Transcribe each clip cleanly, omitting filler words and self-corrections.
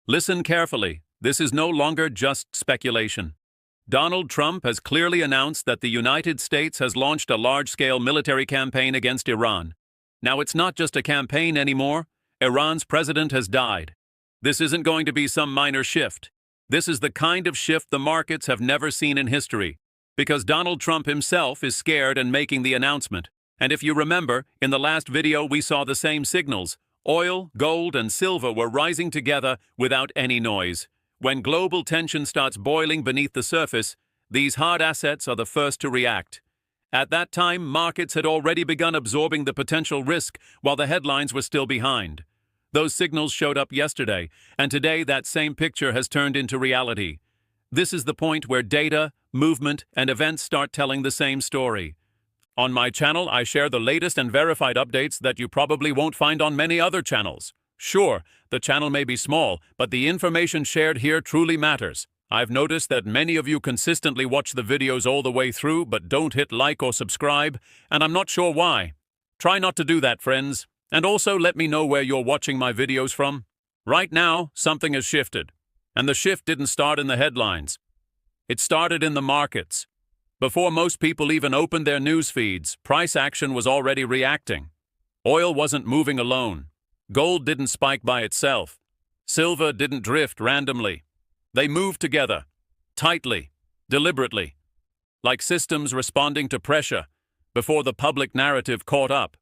Listen carefully. This is no longer just speculation. Donald Trump has clearly announced that the United States has launched a large-scale military campaign against Iran. Now, it's not just a campaign anymore. Iran's president has died. This isn't going to be some minor shift. This is the kind of shift the markets have never seen in history, because Donald Trump himself is scared and making the announcement. And if you remember, in the last video we saw the same signals. Oil, gold, and silver were rising together without any noise. When global tension starts boiling beneath the surface, these hard assets are the first to react. At that time, markets had already begun absorbing the potential risk while the headlines were still behind. Those signals showed up yesterday, and today that same picture has turned into reality. This is the point where data, movement, and events start telling the same story. On my channel, I share the latest and verified updates that you probably won't find on many other channels. Sure, the channel may be small, but the information shared here truly matters. I've noticed that many of you consistently watch the videos all the way through but don't hit like or subscribe, and I'm not sure why. Try not to do that, friends. And also let me know where you're watching my videos from. Right now, something has shifted. And the shift didn't start in the headlines. It started in the markets. Before most people even opened their news feeds, price action was already reacting. Oil wasn't moving alone. Gold didn't spike by itself. Silver didn't drift randomly. They moved together, tightly, deliberately, like systems responding to pressure before the public narrative caught up.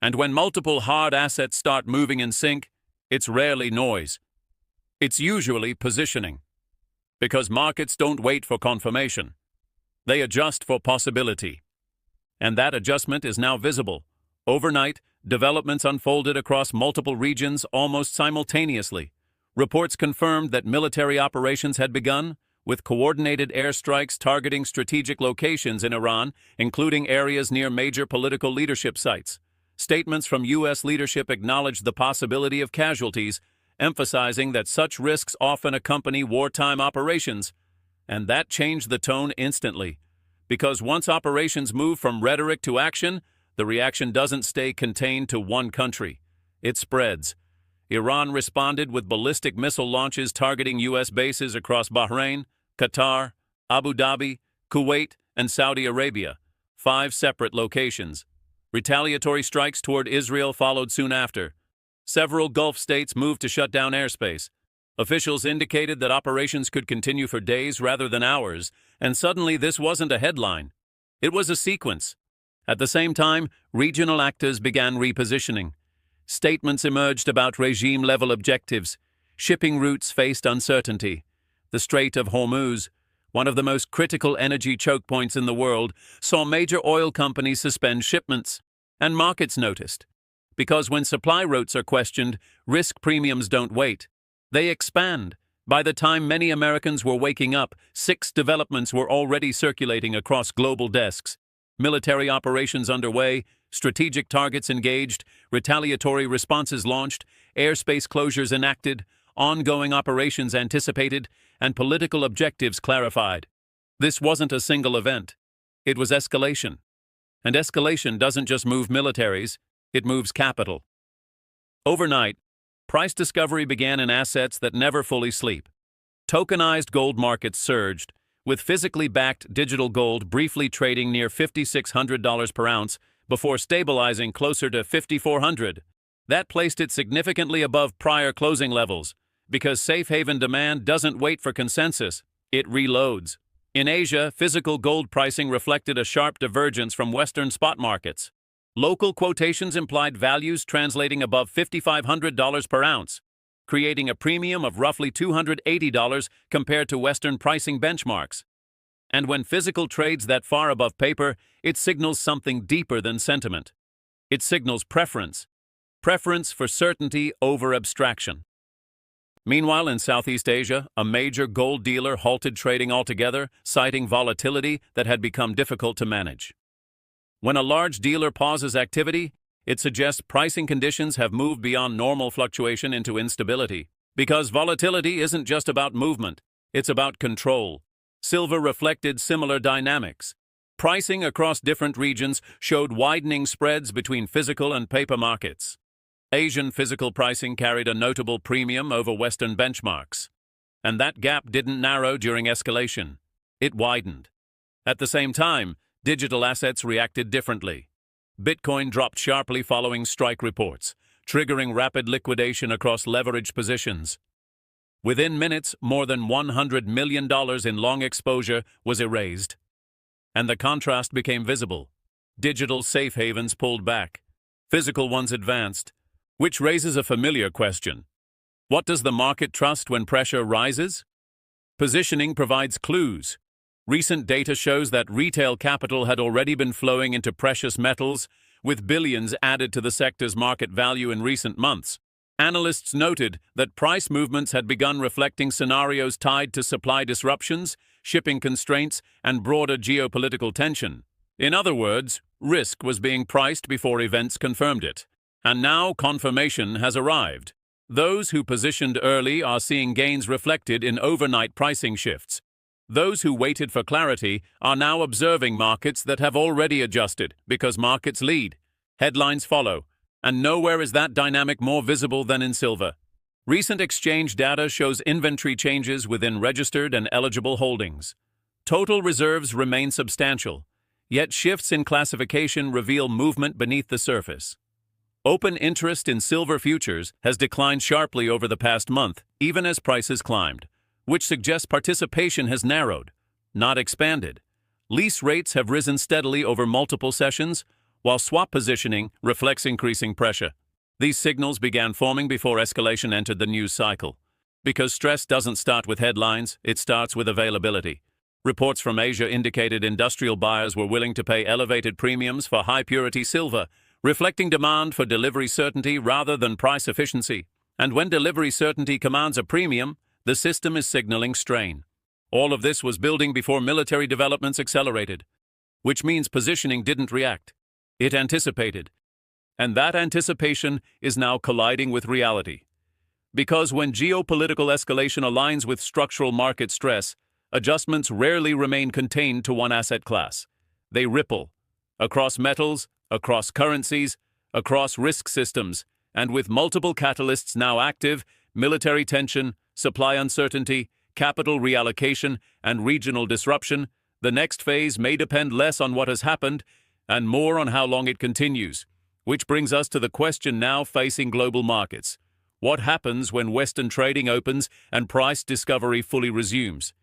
And when multiple hard assets start moving in sync, it's rarely noise. It's usually positioning. Because markets don't wait for confirmation. They adjust for possibility. And that adjustment is now visible. Overnight, developments unfolded across multiple regions almost simultaneously. Reports confirmed that military operations had begun, with coordinated airstrikes targeting strategic locations in Iran, including areas near major political leadership sites. Statements from U.S. leadership acknowledged the possibility of casualties, emphasizing that such risks often accompany wartime operations. And that changed the tone instantly. Because once operations move from rhetoric to action, the reaction doesn't stay contained to one country. It spreads. Iran responded with ballistic missile launches targeting U.S. bases across Bahrain, Qatar, Abu Dhabi, Kuwait, and Saudi Arabia, 5 separate locations. Retaliatory strikes toward Israel followed soon after. Several Gulf states moved to shut down airspace. Officials indicated that operations could continue for days rather than hours, and suddenly this wasn't a headline. It was a sequence. At the same time, regional actors began repositioning. Statements emerged about regime-level objectives. Shipping routes faced uncertainty. The Strait of Hormuz, one of the most critical energy choke points in the world, saw major oil companies suspend shipments. And markets noticed. Because when supply routes are questioned, risk premiums don't wait. They expand. By the time many Americans were waking up, 6 developments were already circulating across global desks. Military operations underway, strategic targets engaged, retaliatory responses launched, airspace closures enacted, ongoing operations anticipated, and political objectives clarified. This wasn't a single event. It was escalation. And escalation doesn't just move militaries, it moves capital. Overnight, price discovery began in assets that never fully sleep. Tokenized gold markets surged, with physically backed digital gold briefly trading near $5,600 per ounce before stabilizing closer to $5,400. That placed it significantly above prior closing levels, because safe haven demand doesn't wait for consensus, it reloads. In Asia, physical gold pricing reflected a sharp divergence from Western spot markets. Local quotations implied values translating above $5,500 per ounce, creating a premium of roughly $280 compared to Western pricing benchmarks. And when physical trades that far above paper, it signals something deeper than sentiment. It signals preference. Preference for certainty over abstraction. Meanwhile, in Southeast Asia, a major gold dealer halted trading altogether, citing volatility that had become difficult to manage. When a large dealer pauses activity, it suggests pricing conditions have moved beyond normal fluctuation into instability. Because volatility isn't just about movement, it's about control. Silver reflected similar dynamics. Pricing across different regions showed widening spreads between physical and paper markets. Asian physical pricing carried a notable premium over Western benchmarks. And that gap didn't narrow during escalation. It widened. At the same time, digital assets reacted differently. Bitcoin dropped sharply following strike reports, triggering rapid liquidation across leveraged positions. Within minutes, more than $100 million in long exposure was erased. And the contrast became visible. Digital safe havens pulled back. Physical ones advanced. Which raises a familiar question. What does the market trust when pressure rises? Positioning provides clues. Recent data shows that retail capital had already been flowing into precious metals, with billions added to the sector's market value in recent months. Analysts noted that price movements had begun reflecting scenarios tied to supply disruptions, shipping constraints, and broader geopolitical tension. In other words, risk was being priced before events confirmed it. And now confirmation has arrived. Those who positioned early are seeing gains reflected in overnight pricing shifts. Those who waited for clarity are now observing markets that have already adjusted, because markets lead. Headlines follow. And nowhere is that dynamic more visible than in silver. Recent exchange data shows inventory changes within registered and eligible holdings. Total reserves remain substantial, yet shifts in classification reveal movement beneath the surface. Open interest in silver futures has declined sharply over the past month, even as prices climbed, which suggests participation has narrowed, not expanded. Lease rates have risen steadily over multiple sessions, while swap positioning reflects increasing pressure. These signals began forming before escalation entered the news cycle. Because stress doesn't start with headlines, it starts with availability. Reports from Asia indicated industrial buyers were willing to pay elevated premiums for high-purity silver, reflecting demand for delivery certainty rather than price efficiency. And when delivery certainty commands a premium, the system is signaling strain. All of this was building before military developments accelerated, which means positioning didn't react. It anticipated. And that anticipation is now colliding with reality. Because when geopolitical escalation aligns with structural market stress, adjustments rarely remain contained to one asset class. They ripple across metals, across currencies, across risk systems, and with multiple catalysts now active, military tension, supply uncertainty, capital reallocation, and regional disruption, the next phase may depend less on what has happened and more on how long it continues. Which brings us to the question now facing global markets. What happens when Western trading opens and price discovery fully resumes?